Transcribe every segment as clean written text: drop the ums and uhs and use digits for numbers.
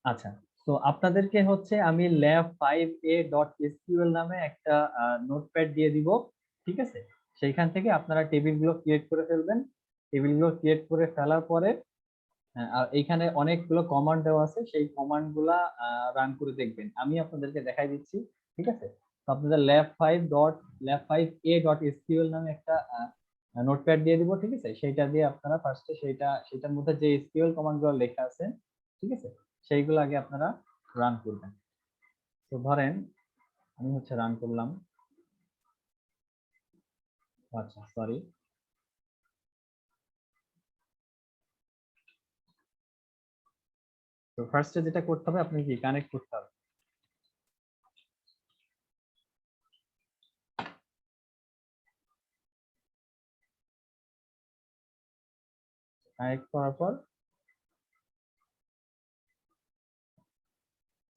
আচ্ছা, তো আপনাদেরকে হচ্ছে আমি lab5a.sql নামে একটা নোটপ্যাড দিয়ে দিব, ঠিক আছে? সেইখান থেকে আপনারা টেবিলগুলো ক্রিয়েট করে ফেলবেন। টেবিলগুলো ক্রিয়েট করে ফেলার পরে আর এইখানে অনেকগুলো কমান্ড দেওয়া আছে, সেই কমান্ড গুলা রান করে দেখবেন। আমি আপনাদেরকে দেখাই দিচ্ছি, ঠিক আছে? তো আপনাদের lab5a.sql নামে একটা নোটপ্যাড দিয়ে দিব, ঠিক আছে? সেইটা দিয়ে আপনারা ফার্স্টে সেটার মধ্যে যে এসকিউএল কমান্ড গুলো লেখা আছে, ঠিক আছে, সেইগুলো আগে আপনারা রান করবেন। তো ধরেন আমি হচ্ছে রান করলাম। আচ্ছা, সরি। তো ফার্স্টে যেটা করতে হবে, আপনি কি কানেক্ট করতে হবে। কানেক্ট করার পর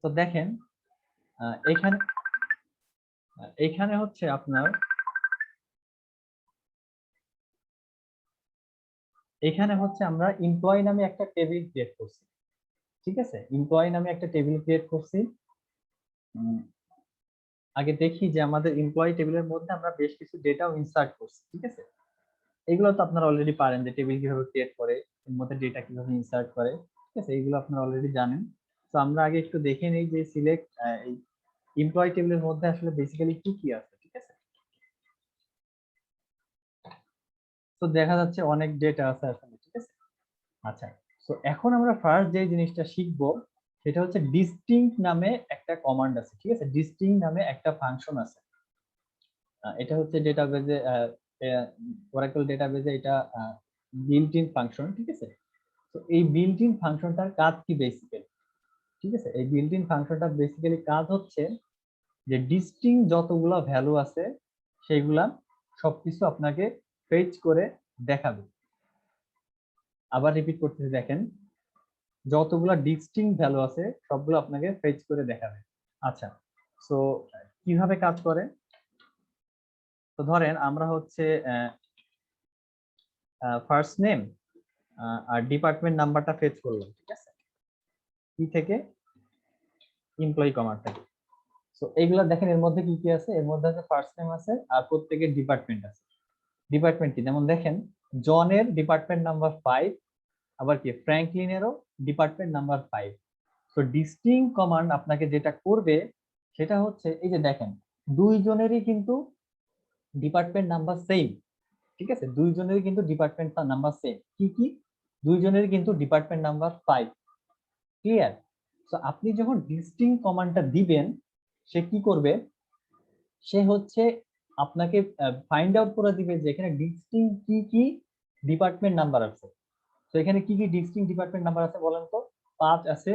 তো দেখেন এখানে এখানে হচ্ছে আপনার এখানে হচ্ছে আমরা এমপ্লয়ি নামে একটা টেবিল ক্রিয়েট করছি, ঠিক আছে? এমপ্লয়ি নামে একটা টেবিল ক্রিয়েট করছি। আগে দেখি যে আমাদের এমপ্লয়ি টেবিলের মধ্যে আমরা বেশ কিছু ডেটাও ইনসার্ট করছি, ঠিক আছে? এগুলো তো আপনারা অলরেডি পারেন যে টেবিল কিভাবে ক্রিয়েট করে, এর মধ্যে ডেটা কিভাবে ইনসার্ট করে, ঠিক আছে? এগুলো আপনারা অলরেডি জানেন। তো আমরা আগে একটু দেখে নেই যে সিলেক্ট এই এমপ্লয়ি টেবিলের মধ্যে আসলে বেসিক্যালি কি কি আছে, ঠিক আছে? তো দেখা যাচ্ছে অনেক ডেটা আছে আসলে, ঠিক আছে? আচ্ছা, তো এখন আমরা ফার্স্ট যে জিনিসটা শিখবো সেটা হচ্ছে ডিস্টিংক্ট নামে একটা কমান্ড আছে, ঠিক আছে? ডিস্টিংক্ট নামে একটা ফাংশন আছে। এটা হচ্ছে ডেটাবেজে ওরাকল ডেটাবেজে এটা বিল্ট ইন ফাংশন, ঠিক আছে? তো এই বিল্ট ইন ফাংশনটার কাজ কি বেসিক্যালি, ঠিক আছে? এই বিল্ট ইন ফাংশনটার বেসিক্যালি কাজ হচ্ছে যে ডিস্টিংক্ট যতগুলা ভ্যালু আছে সেইগুলা সবকিছু আপনাকে ফেচ করে দেখাবে। আবার রিপিট করতেছি, দেখেন যতগুলা ডিস্টিংক্ট ভ্যালু আছে সবগুলো আপনাকে ফেচ করে দেখাবে। আচ্ছা, সো কিভাবে কাজ করে? তো ধরেন আমরা হচ্ছে ফার্স্ট নেম আর ডিপার্টমেন্ট নাম্বারটা ফেচ করলাম, ঠিক আছে? কি থেকে? এমপ্লয়ি কমান্ড থেকে। সো এইগুলা দেখেন এর মধ্যে কি কি আছে, এর মধ্যে আছে ফার্স্ট নেম আছে আর প্রত্যেকের ডিপার্টমেন্ট আছে। ডিপার্টমেন্ট কি, যেমন দেখেন জনের ডিপার্টমেন্ট নাম্বার 5, আবার কি ফ্র্যাঙ্কলিনেরও ডিপার্টমেন্ট নাম্বার 5। তো ডিস্টিংক্ট কমান্ড আপনাকে যেটা করবে সেটা হচ্ছে এই যে দেখেন দুইজনেরই কিন্তু ডিপার্টমেন্ট নাম্বার সেম, ঠিক আছে? দুইজনেরই কিন্তু ডিপার্টমেন্ট নাম্বার সেম। কি কি? দুইজনেরই কিন্তু ডিপার্টমেন্ট নাম্বার 5। ক্লিয়ার? তো আপনি যখন ডিস্টিংক্ট কমান্ডটা দিবেন সে কি করবে? সে হচ্ছে আপনাকে ফাইন্ড আউট করে দিবে যে এখানে ডিস্টিংক্ট কি কি ডিপার্টমেন্ট নাম্বার আছে। তো এখানে কি কি ডিস্টিংক্ট ডিপার্টমেন্ট নাম্বার আছে বলেন তো? 5 আছে,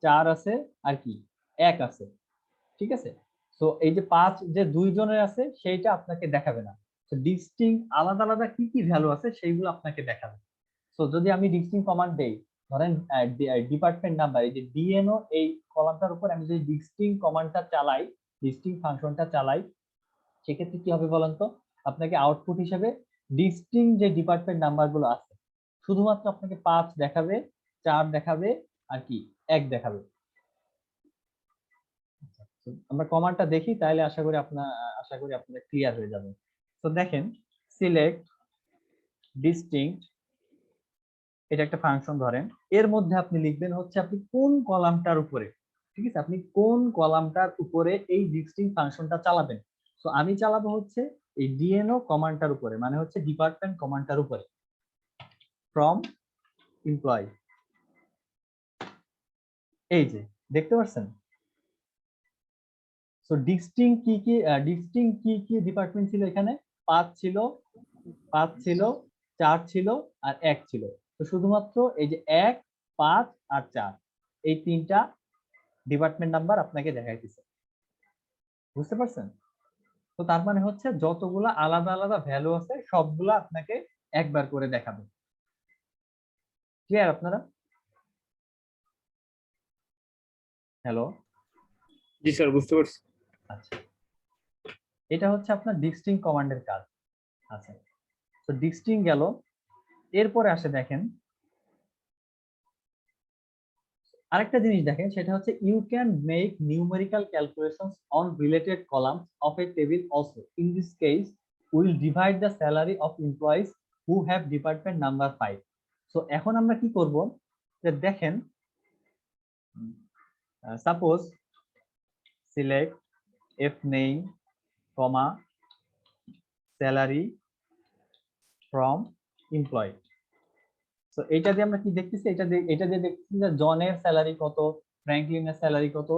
4 আছে, আর কি 1 আছে, ঠিক আছে? তো এই যে 5 যে দুইজনের আছে সেইটা আপনাকে দেখাবে না। তো ডিস্টিংক্ট আলাদা আলাদা কি কি ভ্যালু আছে সেইগুলো আপনাকে দেখাবে। তো যদি আমি ডিস্টিংক্ট কমান্ড দেই, ধরেন ডিপার্টমেন্ট নাম্বার এই যে ডিএনও এই কলামটার উপর আমি যদি ডিস্টিংক্ট কমান্ডটা চালাই, ডিস্টিংক্ট ফাংশনটা চালাই, সেক্ষেত্রে কি হবে বলেন তো? আপনাকে আউটপুট হিসেবে ডিস্টিংক্ট যে ডিপার্টমেন্ট নাম্বারগুলো আছে শুধুমাত্র আপনাকে 5 দেখাবে, 4 দেখাবে, আর কি 1 দেখাবে। আমরা কমান্ডটা দেখি তাহলে আশা করি আপনাদের ক্লিয়ার হয়ে যাবে। তো দেখেন সিলেক্ট ডিস্টিংক্ট, এটা একটা ফাংশন ধরেন, এর মধ্যে আপনি লিখবেন হচ্ছে আপনি কোন কলামটার উপরে, ঠিক আছে? আপনি কোন কলামটার উপরে এই ডিস্টিংক্ট ফাংশনটা চালাবেন। তো আমি চালাবো হচ্ছে এই ডিএনও কমান্ডটার উপরে, মানে হচ্ছে ডিপার্টমেন্ট কমান্ডটার উপরে। ফ্রম এমপ্লয়ি, এই যে দেখতে পাচ্ছেন। সো ডিস্টিংক্ট কি কি ডিপার্টমেন্ট ছিল এখানে? 5 ছিল, 5 ছিল, 4 ছিল, আর 1 ছিল। তো শুধুমাত্র এই যে 1, 5 আর 4 এই তিনটা ডিপার্টমেন্ট নাম্বার আপনাকে দেখাইতেছে। বুঝতে পারছেন? তো তার মানে হচ্ছে যতগুলা আলাদা আলাদা ভ্যালু আছে সবগুলা আপনাকে একবার করে দেখাবে। ক্লিয়ার আপনারা? হ্যালো? জি স্যার, বুঝতে পারছি। আচ্ছা, এটা হচ্ছে আপনার ডিস্টিংক্ট কমান্ডের কাজ। আচ্ছা, তো ডিস্টিংক্ট গেল, এরপরে আসে দেখেন আরেকটা জিনিস দেখেন, সেটা হচ্ছে you can make numerical calculations on related columns of a table also. In this case will divide the salary of employees who have department number 5। So এখন আমরা কি করব, যে দেখেন suppose select F name comma salary from employee. তো এইটা দিয়ে আমরা কি দেখতেছি, এটা দিয়ে দেখতেছি যে জনের স্যালারি কত, ফ্র্যাঙ্কলিনের স্যালারি কত,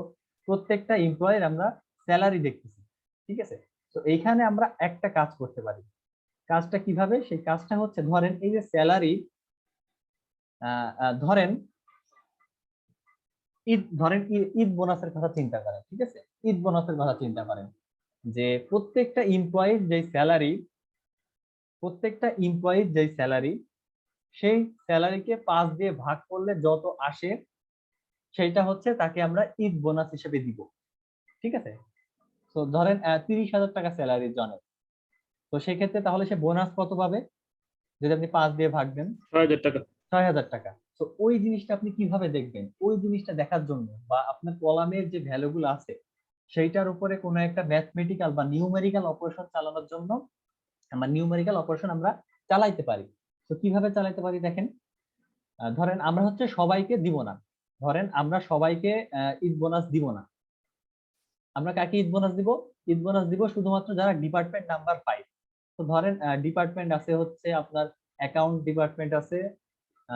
প্রত্যেকটা এমপ্লয়ের আমরা স্যালারি দেখতেছি। ঠিক আছে, তো এইখানে আমরা একটা কাজ করতে পারি। কাজটা কিভাবে, সেই কাজটা হচ্ছে ধরেন এই যে স্যালারি, ধরেন ঈদ বোনাসের কথা চিন্তা করেন। ঠিক আছে, ঈদ বোনাসের কথা চিন্তা করেন যে প্রত্যেকটা এমপ্লয়ির যে স্যালারি সেই স্যালারিকে 5 দিয়ে ভাগ করলে যত আসে সেইটা হচ্ছে তাকে আমরা ঈদ বোনাস হিসেবে দিব। ঠিক আছে, তো ধরেন 30,000 টাকা স্যালারি জনের, তো সেই ক্ষেত্রে তাহলে সে বোনাস কত পাবে যদি আপনি 5 দিয়ে ভাগ দেন? 6,000 টাকা। 6,000 টাকা। তো ওই জিনিসটা আপনি কিভাবে দেখবেন, ওই জিনিসটা দেখার জন্য বা আপনার কলামের যে ভ্যালুগুলো আছে সেইটার উপরে কোনো একটা ম্যাথমেটিক্যাল বা নিউমেরিক্যাল অপারেশন চালানোর জন্য আমরা নিউমেরিক্যাল অপারেশন আমরা চালাইতে পারি। তো কিভাবে চালাইতে পারি দেখেন, ধরেন আমরা হচ্ছে সবাইকে দিব না, ধরেন আমরা সবাইকে ঈদ বোনাস দিব না। আমরা কাকে ঈদ বোনাস দিব? ঈদ বোনাস দিব শুধুমাত্র যারা ডিপার্টমেন্ট নাম্বার 5। তো ধরেন ডিপার্টমেন্ট আছে হচ্ছে আপনার অ্যাকাউন্ট ডিপার্টমেন্ট আছে,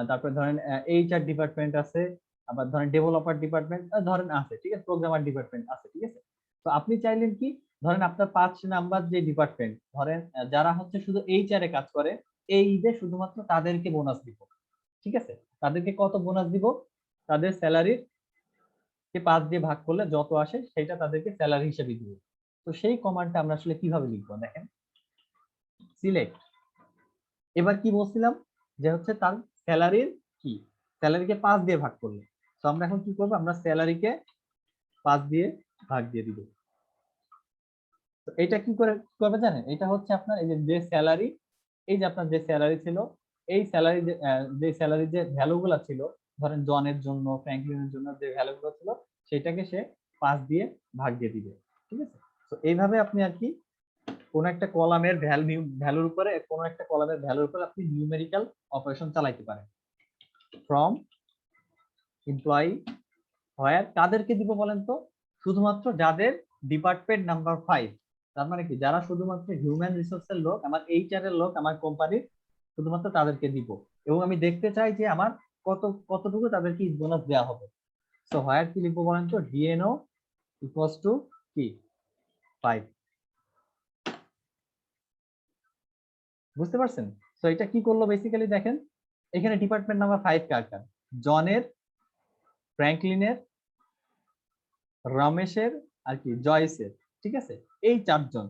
তারপরে ধরেন এইচআর ডিপার্টমেন্ট আছে, আবার ধরেন ডেভেলপার ডিপার্টমেন্ট ধরেন আছে, ঠিক আছে, প্রোগ্রামার ডিপার্টমেন্ট আছে। ঠিক আছে, তো আপনি চাইলেন কি, ধরেন আপনার 5 নাম্বার যে ডিপার্টমেন্ট, ধরেন যারা হচ্ছে শুধু এইচআর এ কাজ করে, এই ঈদে শুধুমাত্র তাদেরকে বোনাস দিব। ঠিক আছে, তাদেরকে কত বোনাস দিব? তাদের স্যালারির কে 5 দিয়ে ভাগ করলে যত আসে সেটা তাদেরকে স্যালারি হিসেবে দিব। তো সেই কমান্ডটা আমরা আসলে কিভাবে লিখবো দেখেন, সিলেক্ট, এবার কি বলছিলাম যে হচ্ছে তার স্যালারির কি, স্যালারিকে 5 দিয়ে ভাগ করলে। তো আমরা এখন কি করব, আমরা স্যালারিকে 5 দিয়ে ভাগ দিয়ে দিব। তো এটা কি করবে জানেন, এটা হচ্ছে আপনার এই যে স্যালারি, এই যে আপনার যে স্যালারি ছিল, এই স্যালারি যে স্যালারি যে ভ্যালুগুলো ছিল, ধরেন জনের জন্য ফ্র্যাঙ্কলিনের জন্য যে ভ্যালুগুলো ছিল সেটাকে সে 5 দিয়ে ভাগ দিয়ে দিবে। ঠিক আছে, তো এইভাবে আপনি আর কি কোন একটা কলামের ভ্যালুর উপরে কোন একটা কলামের ভ্যালুর উপরে আপনি নিউমেরিক্যাল অপারেশন চালাইতে পারেন। ফ্রম এমপ্লয়ি হোয়ার কাদেরকে দিব বলেন তো? শুধুমাত্র যাদের ডিপার্টমেন্ট নাম্বার 5। তার মানে কি, যারা শুধুমাত্র হিউম্যান রিসোর্সের লোক, আমার এইচআর এর লোক আমার কোম্পানির, শুধুমাত্র তাদেরকে দিব। এবং আমি দেখতে চাই যে আমার কতটুকু তাদেরকে বোনাস দেওয়া হবে। সো হোয়ার কি লিখবো বলেন তো? ডিএনও ইকুয়ালস টু কি 5। বুঝতে পারছেন? তো এটা কি করলো বেসিক্যালি দেখেন, এখানে ডিপার্টমেন্ট নাম্বার 5 কার কার? জনের, ফ্র্যাঙ্কলিনের, রমেশের আর কি জয়েসের। ঠিক আছে, এই 4 জন,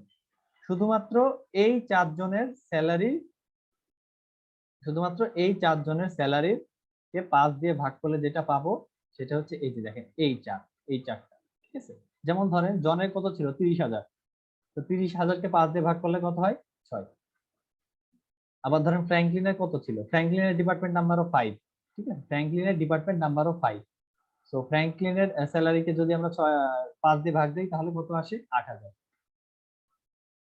শুধুমাত্র এই 4 জনের স্যালারি, শুধুমাত্র এই 4 জনের স্যালারির কে 5 দিয়ে ভাগ করলে যেটা পাবো সেটা হচ্ছে এই যে দেখেন এই 4, এই 4টা। ঠিক আছে, যেমন ধরেন জনের কত ছিল? 30,000। তো 30,000 কে 5 দিয়ে ভাগ করলে কত হয়? 6। আবার ধরেন ফ্র্যাঙ্কলিনের কত ছিল? ফ্র্যাঙ্কলিনের ডিপার্টমেন্ট নাম্বারও 5। ঠিক আছে, ফ্র্যাঙ্কলিনের ডিপার্টমেন্ট নাম্বারও 5। সো ফ্র্যাঙ্কলিনের স্যালারিকে যদি আমরা 5 দিয়ে ভাগ দিই তাহলে কত আসে? 8,000।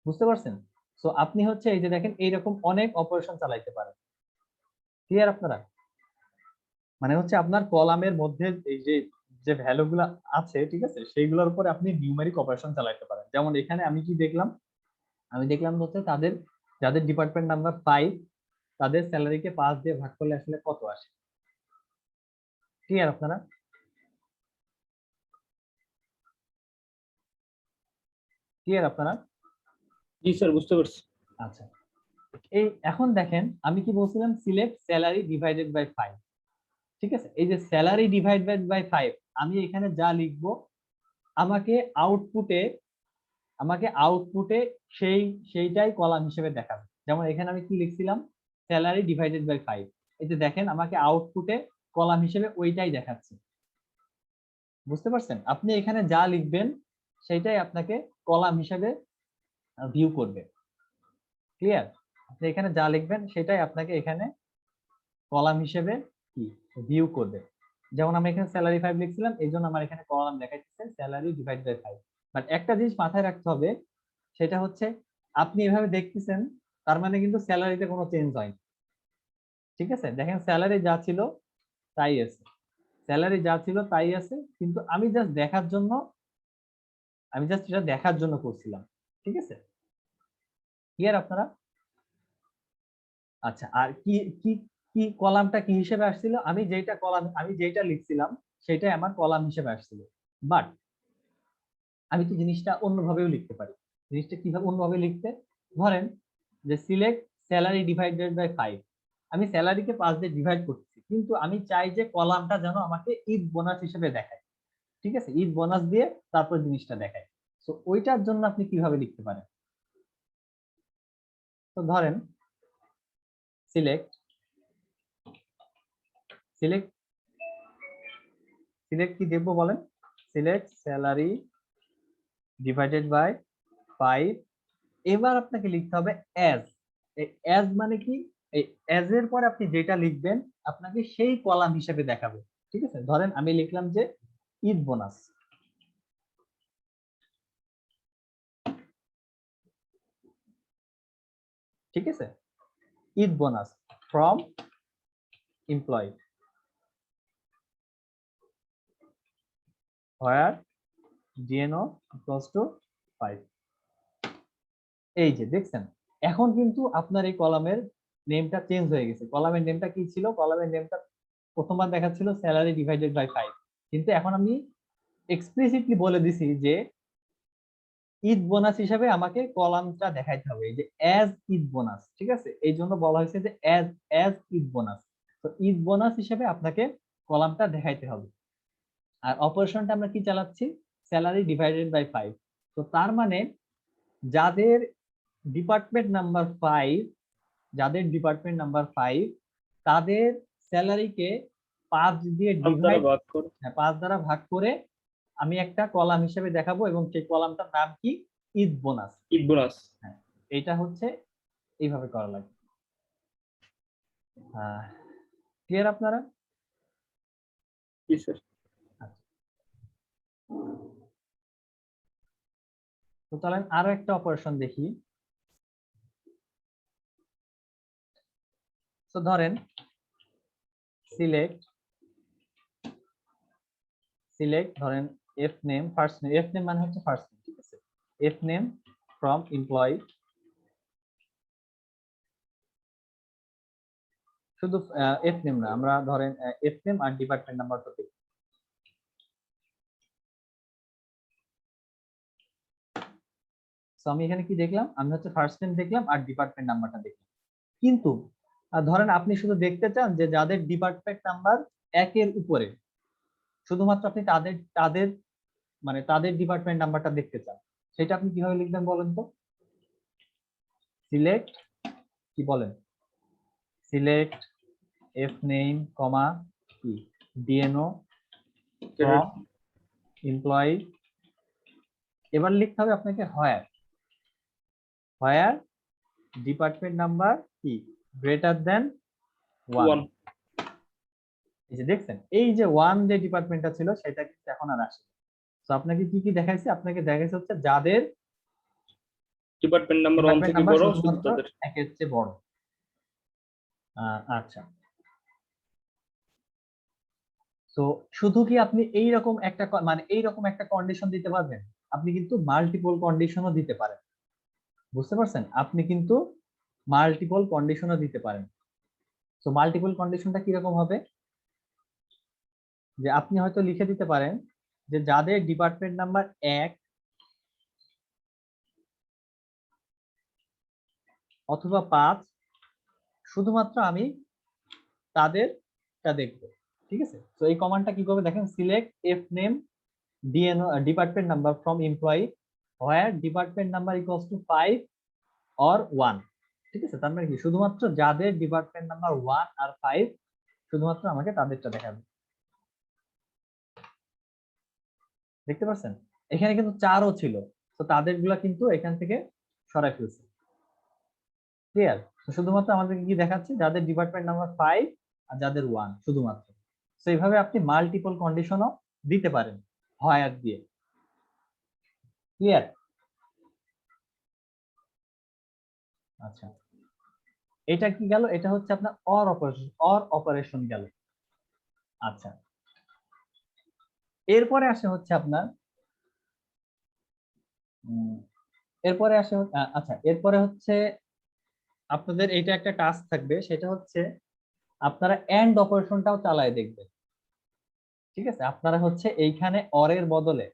বুঝতে পারছেন? সো আপনি হচ্ছে এই যে দেখেন এইরকম অনেক অপারেশন চালাইতে পারেন। ক্লিয়ার আপনারা? মানে হচ্ছে আপনার কলামের মধ্যে এই যে যে ভ্যালুগুলো আছে, ঠিক আছে, সেইগুলোর উপরে আপনি নিউমেরিক অপারেশন চালাতে পারেন। যেমন এখানে আমি কি দেখলাম, আমি দেখলাম হচ্ছে তাদের যাদের ডিপার্টমেন্ট নাম্বার 5 তাদের স্যালারিকে 5 দিয়ে ভাগ করলে আসলে কত আসে। ক্লিয়ার আপনারা? ক্লিয়ার আপনারা? জি স্যার, বুঝতে পারছি। আচ্ছা, এই এখন দেখেন আমি কি বলছিলাম, সিলেক্ট স্যালারি ডিভাইডেড বাই 5। ঠিক আছে, এই যে স্যালারি ডিভাইডেড বাই 5 আমি এখানে যা লিখবো আমাকে আউটপুটে সেইটাই কলাম হিসেবে দেখাবে। যেমন এখানে আমি কি লিখছিলাম, স্যালারি ডিভাইডেড বাই 5, এই যে দেখেন আমাকে আউটপুটে কলাম হিসেবে ওইটাই দেখাচ্ছে। বুঝতে পারছেন? আপনি এখানে যা লিখবেন সেইটাই আপনাকে কলাম হিসেবে ভিউ করবে। ক্লিয়ার? আপনি এখানে যা লিখবেন সেটাই আপনাকে এখানে কলাম হিসেবে কি ভিউ করবে। যেমন আমি এখানে স্যালারি 5 লিখছিলাম, এই জন্য আমার এখানে কলাম দেখাচ্ছে স্যালারি ডিভাইড বাই 5। বাট একটা জিনিস মাথায় রাখতে হবে, সেটা হচ্ছে আপনি এভাবে দেখতেছেন, তার মানে কিন্তু স্যালারিতে কোনো চেঞ্জ হয়নি। ঠিক আছে, দেখেন স্যালারি যা ছিল তাই আছে, স্যালারি যা ছিল তাই আছে, কিন্তু আমি জাস্ট এটা দেখার জন্য করছিলাম। ঠিক আছে, ক্লিয়ার আপনারা? আচ্ছা, আর কি কি কি কলামটা কি হিসেবে আসছিল, আমি যেটা লিখছিলাম সেটাই আমার কলাম হিসেবে আসছিল। বাট আমি তো জিনিসটা অন্যভাবেও লিখতে পারি। জিনিসটা কিভাবে অন্যভাবে লিখতে, ধরেন যে সিলেক্ট স্যালারি ডিভাইডেড বাই 5, আমি স্যালারিকে 5 দিয়ে ডিভাইড করতেছি, কিন্তু আমি চাই যে কলামটা যেন আমাকে ঈদ বোনাস হিসেবে দেখায়। ঠিক আছে, ঈদ বোনাস দিয়ে তারপর জিনিসটা দেখায়। তো ওইটার জন্য আপনি কিভাবে লিখতে পারেন? তো ধরেন সিলেক্ট সিলেক্ট সিলেক্ট কি দেবো বলেন? Select salary divided by 5। এবার আপনাকে লিখতে হবে অ্যাজ। অ্যাজ মানে কি? এই অ্যাজ এর পরে আপনি যেটা লিখবেন আপনাকে সেই কলাম হিসেবে দেখাবে। ঠিক আছে, ধরেন আমি লিখলাম যে ঈদ বোনাস। ঠিক আছে, Eid bonus from employee where DNO equals to 5। এই যে দেখছেন, এখন কিন্তু আপনার এই কলামের নেমটা চেঞ্জ হয়ে গেছে। কলামের নেমটা কি ছিল? কলামের নেমটা প্রথমবার দেখাচ্ছিল স্যালারি ডিভাইডেড বাই 5, কিন্তু এখন আমি এক্সপ্লিসিটলি বলে দিছি যে ঈদ বোনাস হিসেবে আমাকে কলামটা দেখাইতে হবে, এই যে অ্যাজ ঈদ বোনাস। ঠিক আছে, এই জন্য বলা হয়েছে যে অ্যাজ ঈদ বোনাস। তো ঈদ বোনাস হিসেবে আপনাকে কলামটা দেখাইতে হবে। আর অপারেশনটা আমরা কি চালাচ্ছি? Salary divided by 5। তো তার মানে যাদের ডিপার্টমেন্ট নাম্বার 5, তাদের স্যালারিকে 5 দিয়ে ডিভাইড, 5 দ্বারা ভাগ করে আমি একটা কলাম হিসেবে দেখাবো, এবং সেই কলামটার নাম কি? ঈদ বোনাস। ঈদ বোনাস। হ্যাঁ, এইটা হচ্ছে এইভাবে করা লাগে। ক্লিয়ার আপনারা? জি স্যার। তো চলেন আরো একটা অপারেশন দেখি। তো ধরেন সিলেক্ট ধরেন F name first name, F name মানে হচ্ছে ফার্স্ট নেম। ঠিক আছে, এফ নেম ফ্রম এমপ্লয়ি, শুধু এফ নেম না, আমরা ধরেন এফ নেম আর ডিপার্টমেন্ট নাম্বারটা দেখি। তো আমি এখানে কি দেখলাম? আমি হচ্ছে ফার্স্ট নেম দেখলাম আর ডিপার্টমেন্ট নাম্বারটা দেখলাম। কিন্তু ধরেন আপনি শুধু দেখতে চান যে যাদের ডিপার্টমেন্ট নাম্বার 1 এর উপরে, শুধুমাত্র আপনি তাদের তাদের মানে তাদের ডিপার্টমেন্ট নাম্বারটা দেখতে চান, সেটা আপনি কিভাবে লিখবেন বলেন তো? সিলেক্ট কি বলেন? সিলেক্ট এফ নেম কমা কি ডিএনও ফ্রম এমপ্লয়ি। এবার লিখতে হবে আপনাকে হোয়ার ডিপার্টমেন্ট নাম্বার কি গ্রেটার দেন 1। এই যে দেখছেন, এই যে 1 যে ডিপার্টমেন্টটা ছিল সেটা কিন্তু এখন আর আসে। তো আপনাকে কি কি দেখাইছে? আপনাকে দেখাইছে হচ্ছে যাদের ডিপার্টমেন্ট নাম্বার 1 থেকে বড় শুধু তাদের একের চেয়ে বড়। আচ্ছা, তো শুধু কি আপনি এইরকম একটা এইরকম একটা কন্ডিশন দিতে পারবেন? আপনি কিন্তু মাল্টিপল কন্ডিশনও দিতে পারেন। বুঝতে পারছেন? আপনি কিন্তু মাল্টিপল কন্ডিশনও দিতে পারেন। তো মাল্টিপল কন্ডিশনটা কিরকম হবে? যে আপনি হয়তো লিখে দিতে পারেন যে যাদের ডিপার্টমেন্ট নাম্বার 1 অথবা 5, শুধুমাত্র আমি তাদেরটা দেখব। ঠিক আছে, তো এই কমান্ডটা কি করবে দেখেন, select F name DNO department number from employee where department number equals to 5 or 1। ঠিক আছে, তার মানে কি শুধুমাত্র যাদের ডিপার্টমেন্ট নাম্বার 1 আর 5, শুধুমাত্র আমাকে তাদেরটা দেখাবে। দেখতে পাচ্ছেন এখানে কিন্তু 4ও ছিল, তো তাদেরগুলা কিন্তু এখান থেকে সরাই ফেলছে। ক্লিয়ার? তো শুধুমাত্র আমাদেরকে কি দেখাচ্ছে? যাদের ডিপার্টমেন্ট নাম্বার 5 আর যাদের 1 শুধুমাত্র। তো এইভাবে আপনি মাল্টিপল কন্ডিশনও দিতে পারেন হোয়ার দিয়ে। ক্লিয়ার? আচ্ছা, এটা কি গেল? এটা হচ্ছে আপনার অর অপারেশন গেল। আচ্ছা, এরপরে আসে হচ্ছে আপনার এরপরে আসে আচ্ছা, এরপরে হচ্ছে আপনাদের এটা একটা টাস্ক থাকবে, সেটা হচ্ছে আপনারা এন্ড অপারেশনটাও চালায় দেখবেন। ঠিক আছে, আপনারা হচ্ছে এইখানে অরের বদলে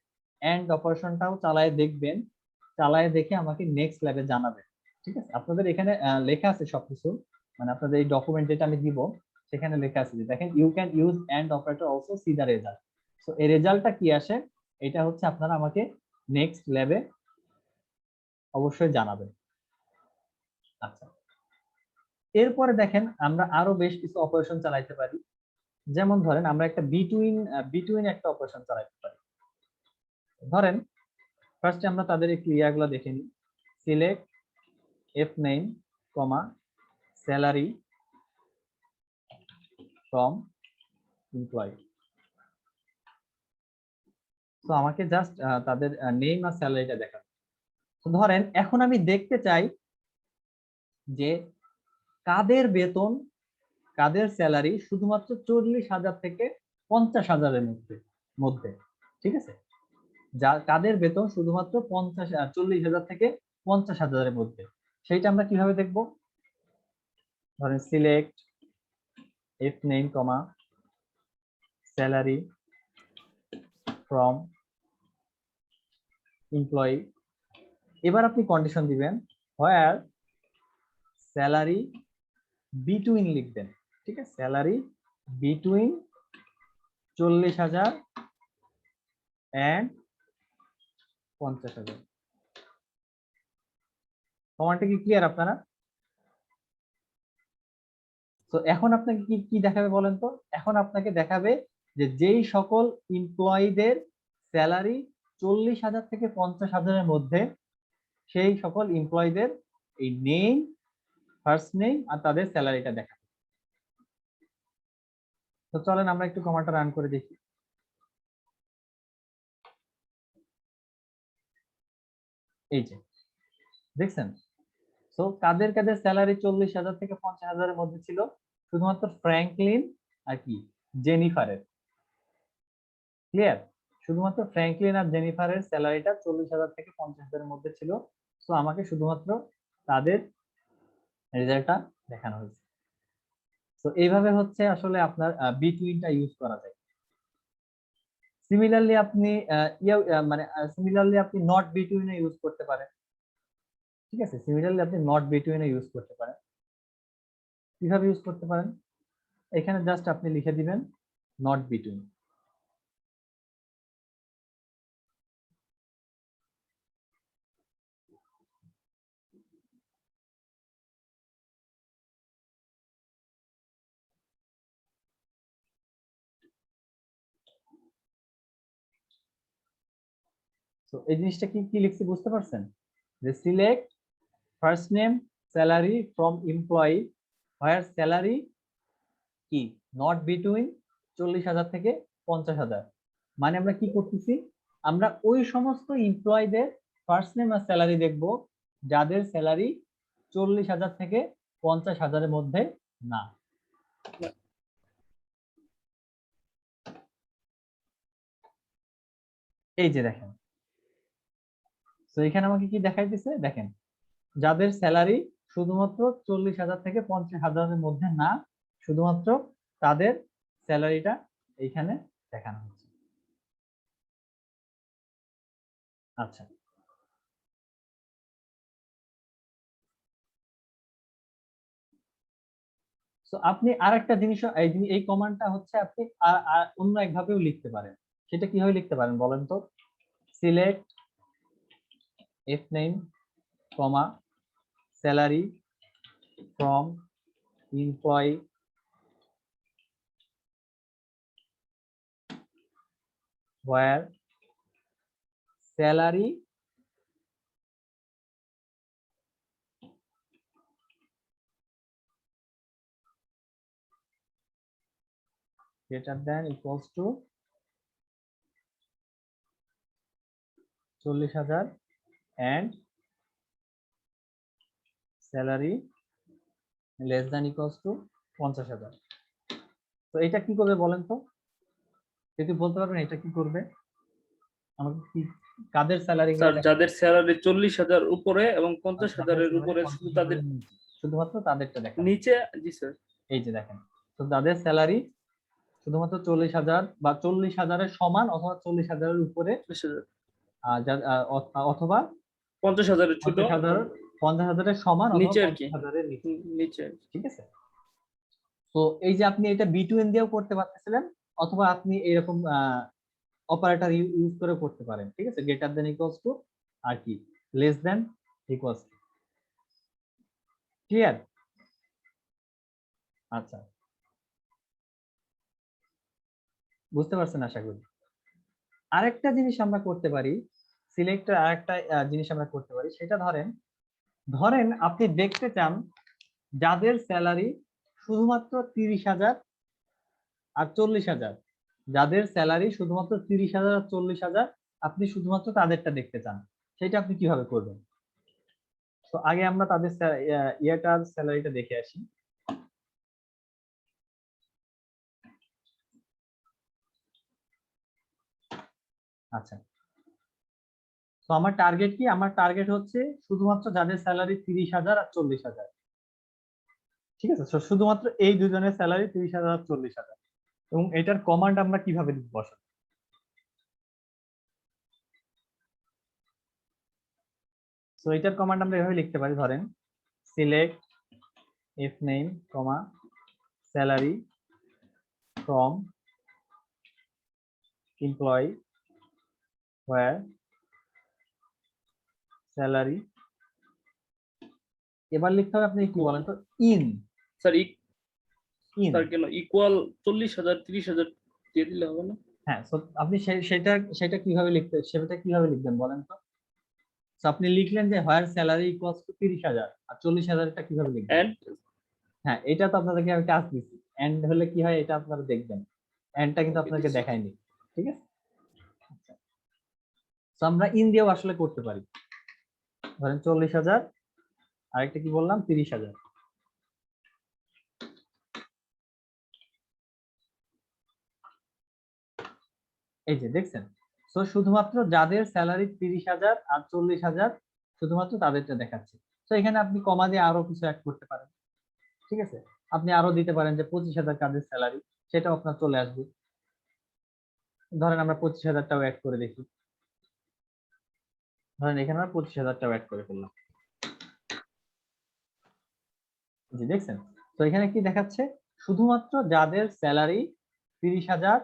এন্ড অপারেশনটাও চালায় দেখবেন, চালায় দেখে আমাকে নেক্সট ল্যাবে জানাবেন। ঠিক আছে, আপনাদের এখানে লেখা আছে সবকিছু, মানে আপনাদের এই ডকুমেন্ট যেটা আমি দিব সেখানে লেখা আছে যে দেখেন you can use and operator also see the result. So এই রেজাল্টটা কি আসে এটা হচ্ছে আপনারা আমাকে নেক্সট ল্যাবে অবশ্যই জানাবেন। আচ্ছা, এরপরে দেখেন আমরা আরো বেশ কিছু অপারেশন চালাইতে পারি। যেমন ধরেন আমরা একটা বিটুইন একটা অপারেশন চালাইতে পারি। ধরেন ফার্স্টে আমরা তাদের এই ক্রিয়াগুলো দেখে নিই। Select F9, salary from employee. তো আমাকে জাস্ট তাদের নেম আর স্যালারিটা দেখাবে। তো ধরেন এখন আমি দেখতে চাই যে কাদের বেতন, কাদের স্যালারি শুধুমাত্র 40,000 থেকে 50,000-এর মধ্যে মধ্যে ঠিক আছে, যা কাদের বেতন শুধুমাত্র 40,000 থেকে 50,000-এর মধ্যে, সেইটা আমরা কিভাবে দেখব? ধরেন select F9, salary from employee. এবার আপনি কন্ডিশন দিবেন হোয়ার স্যালারি বিটুইন লিখবেন। ঠিক আছে, স্যালারি বিটুইন 40,000 এন্ড 50,000। কমান্ডটা কি ক্লিয়ার আপনারা? তো এখন আপনাকে কি কি দেখাবে বলেন তো? এখন আপনাকে দেখাবে যে যেই সকল এমপ্লয়ীদের স্যালারি 40,000 থেকে 50,000-এর মধ্যে, সেই সকল এমপ্লয়ীদের এই নেম, ফার্স্ট নেম আর তাদের স্যালারিটা দেখাবে। তো চলেন আমরা একটু কমান্ডটা রান করে দেখি। এই যে দেখছেন, সো কাদের কাদের স্যালারি 40,000 থেকে 50,000-এর মধ্যে ছিল? শুধুমাত্র ফ্র্যাঙ্কলিন আর কি জেনিফারের। ক্লিয়ার? শুধুমাত্র ফ্র্যাঙ্কলিন আর জেনিফারের স্যালারিটা 40,000 থেকে 50,000-এর মধ্যে ছিল। সো আমাকে শুধুমাত্র তাদের রেজাল্টটা দেখানো হয়েছে। তো এইভাবে হচ্ছে আসলে আপনার বিটুইনটা ইউজ করা যায়। সিমিলারলি আপনি সিমিলারলি আপনি নট বিটুইনে ইউজ করতে পারেন। ঠিক আছে, সিমিলারলি আপনি নট বিটুইনে ইউজ করতে পারেন। কিভাবে ইউজ করতে পারেন? এখানে জাস্ট আপনি লিখে দিবেন নট বিটুইন। তো এই জিনিসটা কি কি লিখছি বুঝতে পারছেন? যে select first name salary from employee where salary কি নট বিটুইন 40,000 থেকে 50,000। মানে আমরা কি করতেছি? আমরা ওই সমস্ত এমপ্লয়ীদের ফার্স্ট নেম আর স্যালারি দেখব যাদের স্যালারি 40,000 থেকে 50,000-এর মধ্যে না। এই যে দেখেন, তো এখানে আমাকে কি দেখাইতেছে? দেখেন যাদের স্যালারি শুধুমাত্র 40,000 থেকে 50,000-এর মধ্যে না, শুধুমাত্র তাদের স্যালারিটা এইখানে দেখানো হচ্ছে। আচ্ছা, তো আপনি আরেকটা জিনিস এই কমান্ডটা হচ্ছে আপনি অন্য একভাবেও লিখতে পারেন। সেটা কিভাবে লিখতে পারেন বলেন তো? Select F9, salary from employee where salary greater than equals to 40,000 and salary less than equals to 50,000। তো এটা কি করবে বলেন তো, যদি বলতে পারবেন এটা কি করবে, আমাকে কি কাদের স্যালারি স্যার যাদের স্যালারি 40,000 উপরে এবং 50,000-এর উপরে শুধু তাদের, শুধুমাত্র তাদেরটা দেখেন নিচে, জি স্যার, এই যে দেখেন, তো যাদের স্যালারি শুধুমাত্র 40,000 বা 40,000-এর সমান অথবা 40,000-এর উপরে 40,000, অথবা 50,000-এর ছোট, 50,000-এর সমান অথবা নিচে আর কি, 50,000-এর নিচে, নিচে আর কি। ঠিক আছে। তো এই যে আপনি এটা B2N দিয়েও করতে পারতেছিলেন অথবা আপনি এরকম অপারেটর ইউজ করে করতে পারেন, ঠিক আছে, গ্রেটার দেন ইকুয়ালস টু আর কি less than equals to, clear? আচ্ছা, বুঝতে পারছেন আশা করি। আরেকটা জিনিস আমরা করতে পারি, সিলেক্টর আরেকটা জিনিস আমরা করতে পারি, সেটা ধরেন আপনি দেখতে চান যাদের স্যালারি শুধুমাত্র 30,000 আর 40,000, যাদের স্যালারি শুধুমাত্র 30,000 আর 40,000, আপনি শুধুমাত্র তাদেরটা দেখতে চান, সেটা আপনি কিভাবে করবেন? তো আগে আমরা তাদের ইয়াটার স্যালারিটা দেখে আসি। আচ্ছা, তো আমার টার্গেট কি? আমার টার্গেট হচ্ছে শুধুমাত্র যাদের স্যালারি 30,000 আর 40,000, ঠিক আছে। শুধুমাত্র এই দুজনের স্যালারি 30,000 আর 40,000, এবং এটার কমান্ড আমরা কিভাবে লিখব? সো এটার কমান্ড আমরা এভাবে লিখতে পারি, ধরেন select if name, salary from employee where salary, এবার লিখতে হবে আপনি কি বলেন তো, ইন স্যার ইন স্যার কেন ইকুয়াল 40,000 30,000 দিয়ে দিলে হবে না? হ্যাঁ, সো আপনি সেটা কিভাবে লিখবেন বলেন তো? সো আপনি লিখলেন যে হোয়ার স্যালারি ইকুয়ালস টু 30,000 আর 40,000, এটা কিভাবে লিখবেন? এন্ড, হ্যাঁ, এটা তো আপনাদেরকে আমি টাস্ক দিচ্ছি, এন্ড হলে কি হয় এটা আপনারা দেখবেন, এন্ডটা কিন্তু Okay, আপনাকে দিচ্ছি। দেখায়নি, ঠিক আছে। তো আমরা ইন দিয়েও আসলে করতে পারি, ধরেন 40,000, আরেকটা কি বললাম 30,000, এই যে দেখছেন। তো শুধুমাত্র যাদের স্যালারি 30,000 আর 40,000, শুধুমাত্র তাদেরটা দেখাচ্ছে। তো এখানে আপনি কমা দিয়ে আরো কিছু অ্যাড করতে পারেন, ঠিক আছে। আপনি আরো দিতে পারেন যে 25,000 কাদের স্যালারি, সেটাও আপনার চলে আসবে। ধরেন আমরা 25,000টাও অ্যাড করে দেখি, ধরেন এখানে আমরা 25,000টাও অ্যাড করে ফেললাম, জি দেখছেন। তো এখানে কি দেখাচ্ছে, শুধুমাত্র যাদের স্যালারি 30,000,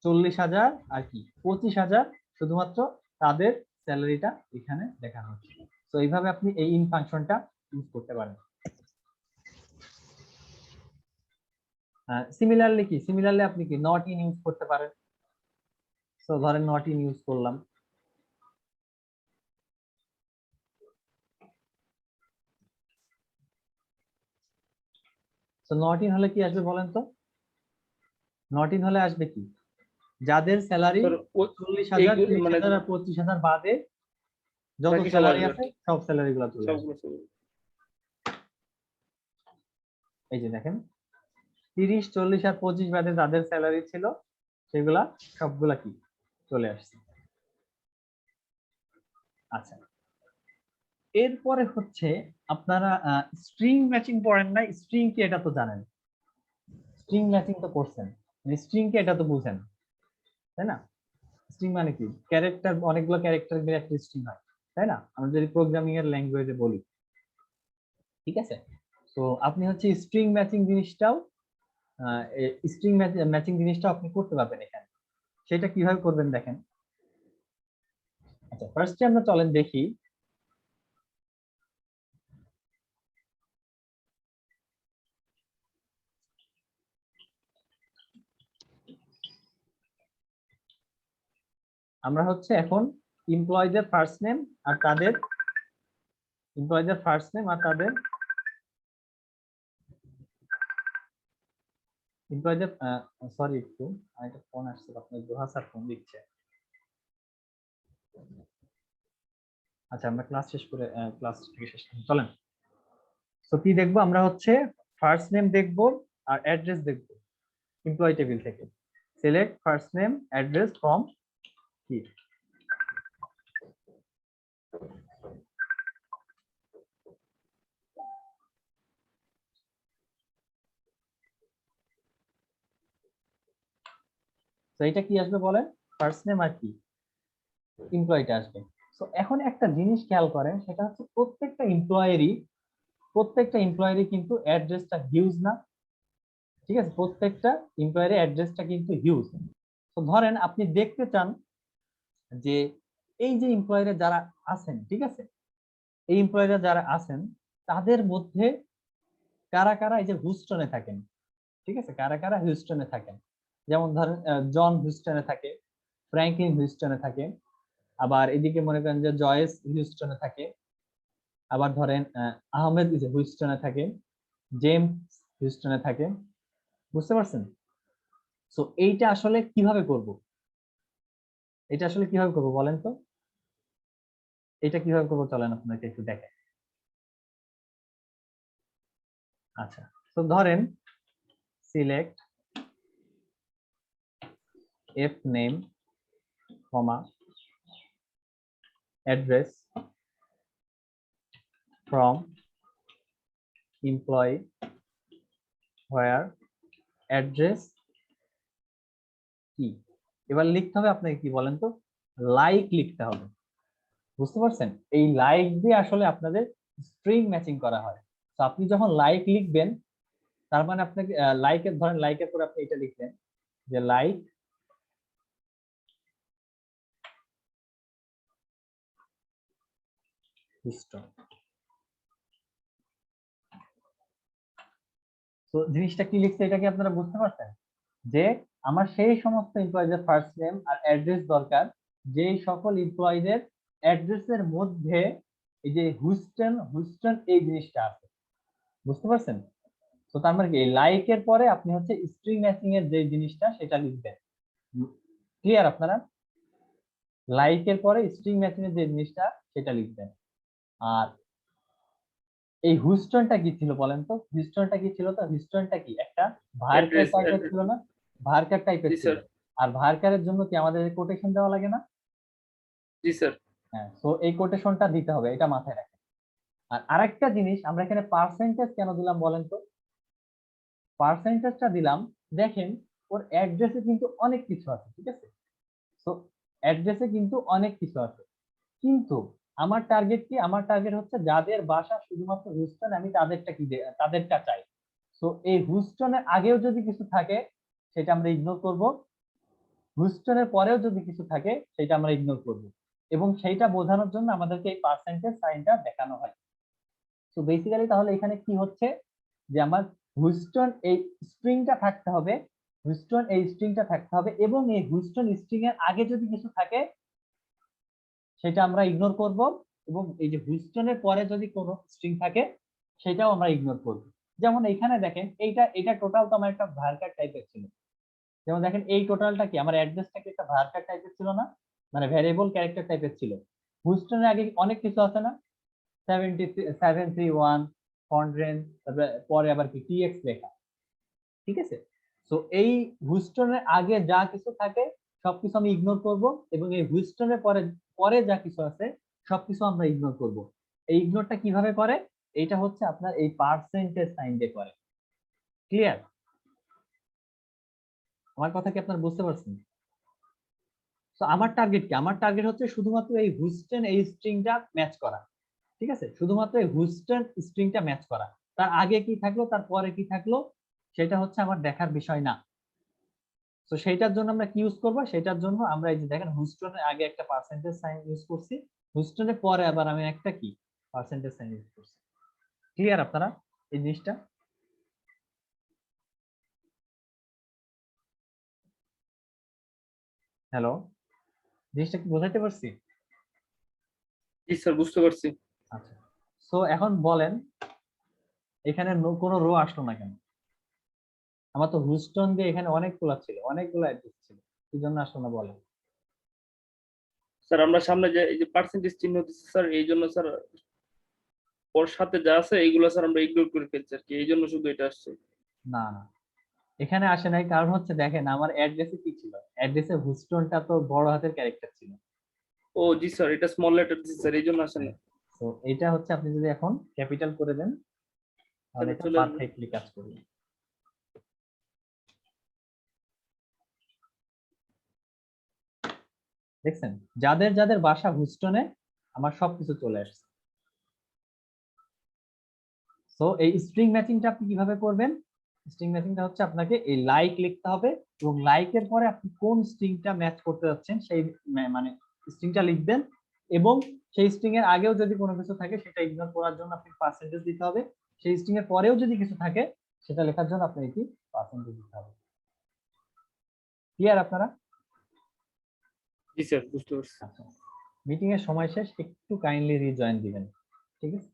40,000 আর কি 25,000, শুধুমাত্র তাদের স্যালারিটা এখানে দেখানো হচ্ছে। তো এইভাবে আপনি এই ইন ফাংশনটা ইউজ করতে পারেন। সিমিলারলি আপনি কি নট ইন ইউজ করতে পারেন। তো ধরেন নট ইন ইউজ করলাম, তো নট ইন হলে কি আসবে বলেন তো? নট ইন হলে আসবে কি, যাদের স্যালারি 40,000, 30,000 আর 25,000 বাদে যত স্যালারি আছে সব স্যালারি গুলো চলে আসবে। এই যে দেখেন 30, 40 আর 25 বাদে যাদের স্যালারি ছিল সেগুলা সবগুলা কি চলে আসছে। আচ্ছা, এরপরে হচ্ছে আপনারা স্ট্রিং ম্যাচিং পড়েন নাই? স্ট্রিং কি এটা তো জানেন, স্ট্রিং ম্যাচিং তো করছেন, স্ট্রিং কি এটা তো বুঝেন, তাই না? স্ট্রিং মানে কি, ক্যারেক্টার, অনেকগুলো ক্যারেক্টার মিলে একটা স্ট্রিং হয়, তাই না? আমরা যদি প্রোগ্রামিং এর ল্যাঙ্গুয়েজে বলি, ঠিক আছে। তো আপনি হচ্ছে স্ট্রিং ম্যাচিং জিনিসটাও আপনি করতে পারবেন এখানে। সেটা কিভাবে করবেন দেখেন। আচ্ছা, ফার্স্টে আমরা চলেন দেখি আমরা হচ্ছে এখন এমপ্লয়ীদের ফার্স্ট নেম আর তাদের এমপ্লয়ীদের সরি একটু আরেকটা ফোন আসছে, আপনার দোহা স্যার ফোন দিচ্ছে। আচ্ছা আমরা ক্লাস শেষ করে ক্লাস থেকে শেষ করি, চলেন। তো কি দেখবো আমরা হচ্ছে ফার্স্ট নেম দেখবো আর অ্যাড্রেস দেখবো এমপ্লয়ি টেবিল থেকে। Select first name address from কি। তো এটা কি আসবে বলেন, ফার্স্ট নেম আর কি এমপ্লয়িটা আসবে। তো এখন একটা জিনিস খেয়াল করেন, সেটা হচ্ছে প্রত্যেকটা এমপ্লয়ারি কিন্তু অ্যাড্রেসটা হিউজ না, ঠিক আছে? প্রত্যেকটা এমপ্লয়ারি অ্যাড্রেসটা কিন্তু হিউজ। তো ধরেন আপনি দেখতে চান যে এই যে এমপ্লয়ারি যারা আছেন, ঠিক আছে, এই এমপ্লয়ারি যারা আছেন তাদের মধ্যে কারা কারা এই যে হুস্টনে থাকেন, ঠিক আছে, কারা কারা হিউস্টনে থাকেন। যেমন ধরেন জন হিউস্টনে থাকে, ফ্র্যাঙ্কলিন হিউস্টনে থাকে, আবার এদিকে মনে করেন যে জয়েস হিউস্টনে থাকে, আবার ধরেন আহমেদ হিউস্টনে থাকে, জেমস হিউস্টনে থাকে। বুঝতে পারছেন? সো এইটা আসলে কিভাবে করব, এটা আসলে কিভাবে করব বলেন তো, এটা কিভাবে করবো চলেন আপনাকে একটু দেখেন। আচ্ছা, তো ধরেন select F name comma address from employee where address কি। এবার লিখতে হবে আপনাকে কি বলেন তো, লাইক লিখতে হবে। বুঝতে পারছেন? এই লাইক দিয়ে আসলে আপনাদের স্ট্রিং ম্যাচিং করা হয়। তো আপনি যখন লাইক লিখবেন, তার মানে আপনাকে লাইকের, ধরেন লাইকের পরে আপনি এটা লিখলেন যে লাইক হিস্টন। তো জিনিসটা কি লিখছে এটা কি আপনারা বুঝতে পারছেন? যে আমার সেই সমস্ত এমপ্লয়ীদের ফার্স্ট নেম আর অ্যাড্রেস দরকার, যেই সকল এমপ্লয়ীদের অ্যাড্রেসের মধ্যে এই যে হুস্টন হুস্টন এই জিনিসটা আছে। বুঝতে পারছেন? তো তার মানে কি, লাইকের পরে আপনি হচ্ছে স্ট্রিং ম্যাচিং এর যে জিনিসটা সেটা লিখবেন। ক্লিয়ার আপনারা? লাইকের পরে স্ট্রিং ম্যাচিং এর যে জিনিসটা সেটা লিখবেন। আর এই হুস্টনটা কি ছিল বলেন তো, হুস্টনটা কি ছিল? তো হুস্টনটা কি একটা ভার্কার অ্যাড্রেস টাইপের অ্যাড্রেস ছিল না? ভার্কার টাইপের জি ছিল। স্যার। আর ভার্কারের জন্য কি আমাদের কোটেশন দেওয়া লাগে না? জি স্যার। হ্যাঁ, তো এই কোটেশনটা দিতে হবে, এটা মাথায় রাখেন। আর আরেকটা জিনিস, আমরা এখানে পার্সেন্টেজ কেন দিলাম বলেন তো? পার্সেন্টেজটা দিলাম, দেখেন ওর অ্যাড্রেসে কিন্তু অনেক কিছু আছে, ঠিক আছে? তো অ্যাড্রেসে কিন্তু অনেক কিছু আছে, কিন্তু আমার টার্গেট কি? আমার টার্গেট হচ্ছে যাদের বাসা শুধুমাত্র হিউস্টন, আমি তাদেরটা কি তাদেরটা চাই। তো এই হুস্টনের আগেও যদি কিছু থাকে সেটা আমরা ইগনোর করব, হুস্টনের পরেও যদি কিছু থাকে সেটা আমরা ইগনোর করব, এবং সেইটা বোঝানোর জন্য আমাদেরকে এই পার্সেন্টেজ সাইনটা দেখানো হয়। তো বেসিক্যালি তাহলে এখানে কি হচ্ছে, যে আমার হুস্টন এই স্ট্রিংটা থাকতে হবে, হুস্টন এই স্ট্রিংটা থাকতে হবে, এবং এই হুস্টন স্ট্রিং এর আগে যদি কিছু থাকে সেটা আমরা ইগনোর করব, এবং এই যে হুস্টনের পরে যদি কোনো স্ট্রিং থাকে সেটাও আমরা ইগনোর করব। যেমন এখানে দেখেন এইটা এটা টোটাল তো আমার একটা ভার্কার টাইপের ছিল। যেমন দেখেন এই টোটালটা কি আমার অ্যাড্রেসটা কি একটা ভার্কার টাইপের ছিল না, মানে ভ্যারিয়েবল ক্যারেক্টার টাইপের ছিল। হুস্টনের আগে অনেক কিছু আছে না, 731 ফন্ট রেঞ্জ, তারপরে পরে আবার কি টিএক্স লেখা, ঠিক আছে? তো এই হুস্টনের আগে যা কিছু থাকে সবকিছু আমি ইগনোর করব, এবং এই হুস্টনের পরে পরে যা কিছু আছে সবকিছু আমরা ইগনোর করব। এই ইগনোরটা কিভাবে করে? এইটা হচ্ছে আপনার এই পার্সেন্টেজ সাইন দিয়ে করে। ক্লিয়ার? আমার কথা কি আপনারা বুঝতে পারছেন? তো আমার টার্গেট কি? আমার টার্গেট হচ্ছে শুধুমাত্র এই হুস্টন এই স্ট্রিংটা ম্যাচ করা, ঠিক আছে? শুধুমাত্র এই হুস্টন স্ট্রিংটা ম্যাচ করা, তার আগে কি থাকলো তার পরে কি থাকলো সেটা হচ্ছে আমার দেখার বিষয় না। তো সেইটার জন্য আমরা কি ইউজ করব? সেটার জন্য আমরা এই যে দেখেন হুস্টনের আগে একটা পার্সেন্টেজ সাইন ইউজ করছি, হুস্টনের পরে আবার আমি একটা কি পার্সেন্টেজ সাইন ইউজ করছি। ক্লিয়ার আপনারা এই জিনিসটা? হ্যালো, জিনিসটা কি বোঝাতে পারছি? জি স্যার, বুঝতে পারছি। আচ্ছা, সো এখন বলেন এখানে কোনো রো আসলো না কেন? আমার তো হুস্টন দিয়ে এখানে অনেকগুলো ছিল, অনেকগুলো অ্যাড্রেস ছিল, এই জন্য আসলে না বলে। স্যার আমরা সামনে যে এই যে পার্সেন্টেজ চিহ্ন দিচ্ছি স্যার, এই জন্য স্যার ওর সাথে যা আছে এইগুলো স্যার আমরা ইগনোর করে ফেলছি আর কি, এই জন্য শুধু এটা আসছে। না না, এখানে আসে নাই, কারণ হচ্ছে দেখেন আমার অ্যাড্রেসে কি ছিল, অ্যাড্রেসে হুস্টনটা তো বড় হাতের ক্যারেক্টার ছিল। ও জি স্যার, এটা স্মল লেটার দিচ্ছি স্যার, এই জন্য আসে না। তো এটা হচ্ছে আপনি যদি এখন ক্যাপিটাল করে দেন তাহলে তাহলে এটা চলে আসবে। পারফেক্টলি কাজ করবে। দেখছেন যাদের যাদের বাসা হুস্টনে আমার সবকিছু চলে আসছে। সো এই স্ট্রিং ম্যাচিংটা আপনি কিভাবে করবেন? স্ট্রিং ম্যাচিংটা হচ্ছে আপনাকে এই লাইক লিখতে হবে এবং লাইকের পরে আপনি কোন স্ট্রিংটা ম্যাচ করতে যাচ্ছেন সেই মানে স্ট্রিংটা লিখবেন, এবং সেই স্ট্রিং এর আগেও যদি কোনো কিছু থাকে সেটা ইগনোর করার জন্য আপনি পার্সেন্টেজ দিতে হবে, সেই স্ট্রিং এর পরেও যদি কিছু থাকে সেটা লেখার জন্য আপনাকে কি পার্সেন্টেজ দিতে হবে। ক্লিয়ার আপনারা? জি স্যার, বুঝতে পারছি। আচ্ছা, মিটিং এর সময় শেষ, একটু কাইন্ডলি রিজয়েন দিবেন, ঠিক আছে?